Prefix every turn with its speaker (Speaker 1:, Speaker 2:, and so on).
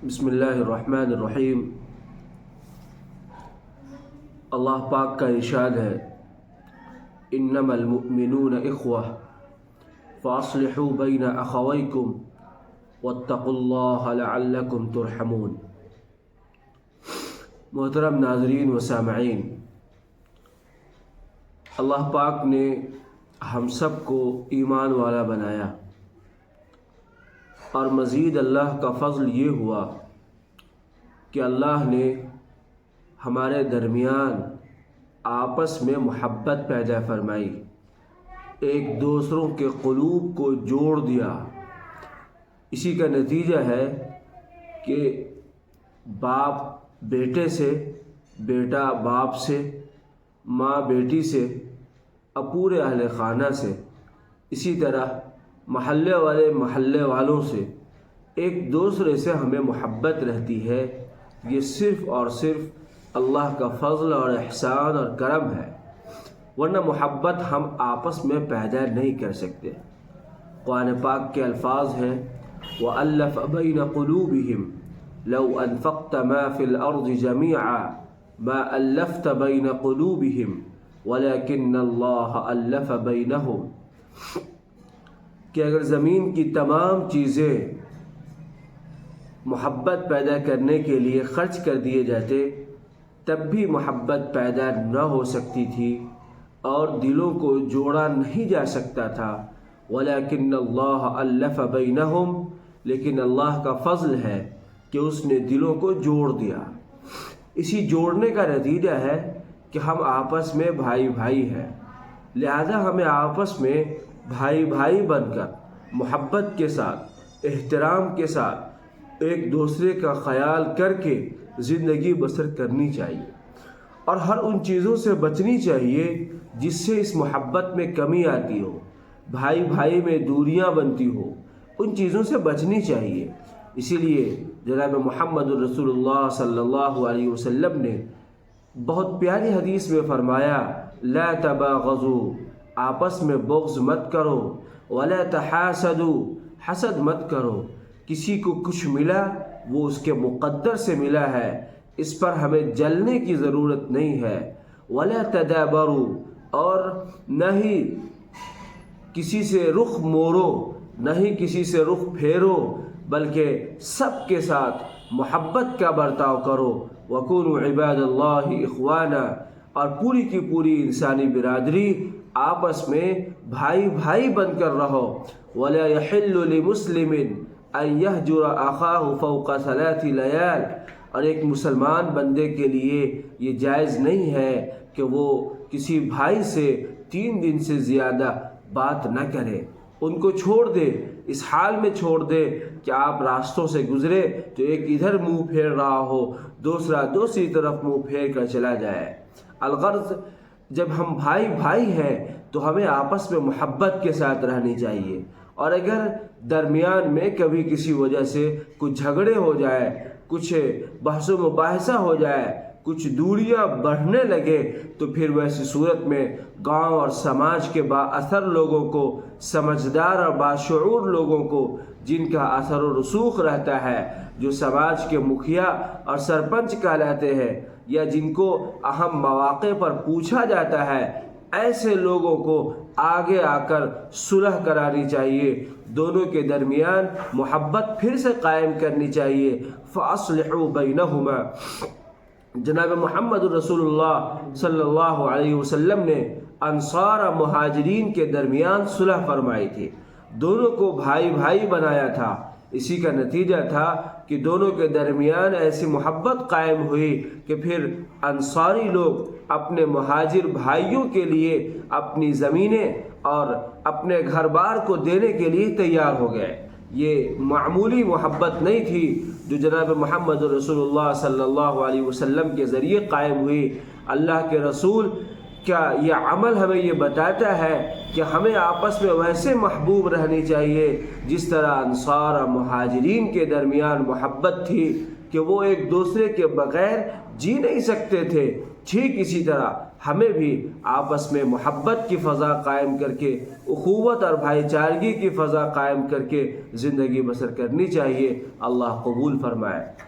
Speaker 1: بسم اللہ الرحمن الرحیم۔ اللہ پاک کا ارشاد ہے، انما المؤمنون اخوہ فاصلحوا بین اخویکم واتقوا اللہ لعلکم ترحمون۔ محترم ناظرین و سامعین، اللہ پاک نے ہم سب کو ایمان والا بنایا، اور مزید اللہ کا فضل یہ ہوا کہ اللہ نے ہمارے درمیان آپس میں محبت پیدا فرمائی، ایک دوسروں کے قلوب کو جوڑ دیا۔ اسی کا نتیجہ ہے کہ باپ بیٹے سے، بیٹا باپ سے، ماں بیٹی سے، اور پورے اہل خانہ سے، اسی طرح محلے والے محلے والوں سے، ایک دوسرے سے ہمیں محبت رہتی ہے۔ یہ صرف اور صرف اللہ کا فضل اور احسان اور کرم ہے، ورنہ محبت ہم آپس میں پیدا نہیں کر سکتے۔ قرآن پاک کے الفاظ ہیں، وَأَلَّفَ بَيْنَ قُلُوبِهِمْ لَوْ أَنفَقْتَ مَا فِي الْأَرْضِ جَمِيعًا مَا أَلَّفْتَ بَيْنَ قُلُوبِهِمْ وَلَكِنَّ اللَّهَ أَلَّفَ بَيْنَهُمْ، کہ اگر زمین کی تمام چیزیں محبت پیدا کرنے کے لیے خرچ کر دیے جاتے، تب بھی محبت پیدا نہ ہو سکتی تھی اور دلوں کو جوڑا نہیں جا سکتا تھا۔ وَلَكِنَّ اللَّهَ أَلَّفَ بَيْنَهُمْ، لیکن اللہ کا فضل ہے کہ اس نے دلوں کو جوڑ دیا۔ اسی جوڑنے کا نتیجہ ہے کہ ہم آپس میں بھائی بھائی ہیں، لہذا ہمیں آپس میں بھائی بھائی بن کر محبت کے ساتھ، احترام کے ساتھ، ایک دوسرے کا خیال کر کے زندگی بسر کرنی چاہیے، اور ہر ان چیزوں سے بچنی چاہیے جس سے اس محبت میں کمی آتی ہو، بھائی بھائی میں دوریاں بنتی ہو، ان چیزوں سے بچنی چاہیے۔ اسی لیے جناب محمد رسول اللہ صلی اللہ علیہ وسلم نے بہت پیاری حدیث میں فرمایا، لا تباغضوا، آپس میں بغض مت کرو، ولا تحاسدوا، حسد مت کرو۔ کسی کو کچھ ملا وہ اس کے مقدر سے ملا ہے، اس پر ہمیں جلنے کی ضرورت نہیں ہے۔ ولا تدابروا، اور نہ ہی کسی سے رخ موڑو، نہ ہی کسی سے رخ پھیرو، بلکہ سب کے ساتھ محبت کا برتاؤ کرو۔ وَكُونُوا عِبَادَ اللَّهِ إِخْوَانًا، اور پوری کی پوری انسانی برادری آپس میں بھائی بھائی بن کر رہو۔ وَلَا يَحِلُّ لِمُسْلِمٍ أَن يَهْجُرَ أَخَاهُ فَوْقَ 3 لَيَالٍ، اور ایک مسلمان بندے کے لیے یہ جائز نہیں ہے کہ وہ کسی بھائی سے 3 دن سے زیادہ بات نہ کرے، ان کو چھوڑ دے، اس حال میں چھوڑ دے کہ آپ راستوں سے گزرے تو ایک ادھر منہ پھیر رہا ہو، دوسرا دوسری طرف منہ پھیر کر چلا جائے۔ الغرض جب ہم بھائی بھائی ہیں تو ہمیں آپس میں محبت کے ساتھ رہنی چاہیے، اور اگر درمیان میں کبھی کسی وجہ سے کچھ جھگڑے ہو جائے، کچھ بحث و مباحثہ ہو جائے، کچھ دوریاں بڑھنے لگے، تو پھر ویسی صورت میں گاؤں اور سماج کے با اثر لوگوں کو، سمجھدار اور باشعور لوگوں کو، جن کا اثر و رسوخ رہتا ہے، جو سماج کے مکھیا اور سرپنچ کہلاتے ہیں، یا جن کو اہم مواقع پر پوچھا جاتا ہے، ایسے لوگوں کو آگے آ کر صلح کرانی چاہیے، دونوں کے درمیان محبت پھر سے قائم کرنی چاہیے۔ فَأَصْلِحُوا بَيْنَهُمَا، جناب محمد رسول اللہ صلی اللہ علیہ وسلم نے انصار اور مہاجرین کے درمیان صلح فرمائی تھی، دونوں کو بھائی بھائی بنایا تھا۔ اسی کا نتیجہ تھا کہ دونوں کے درمیان ایسی محبت قائم ہوئی کہ پھر انصاری لوگ اپنے مہاجر بھائیوں کے لیے اپنی زمینیں اور اپنے گھر بار کو دینے کے لیے تیار ہو گئے۔ یہ معمولی محبت نہیں تھی جو جناب محمد رسول اللہ صلی اللہ علیہ وسلم کے ذریعے قائم ہوئی۔ اللہ کے رسول کا یہ عمل ہمیں یہ بتاتا ہے کہ ہمیں آپس میں ویسے محبوب رہنی چاہیے جس طرح انصار اور مہاجرین کے درمیان محبت تھی کہ وہ ایک دوسرے کے بغیر جی نہیں سکتے تھے۔ ٹھیک اسی طرح ہمیں بھی آپس میں محبت کی فضا قائم کر کے، اخوت اور بھائی چارگی کی فضا قائم کر کے زندگی بسر کرنی چاہیے۔ اللہ قبول فرمائے۔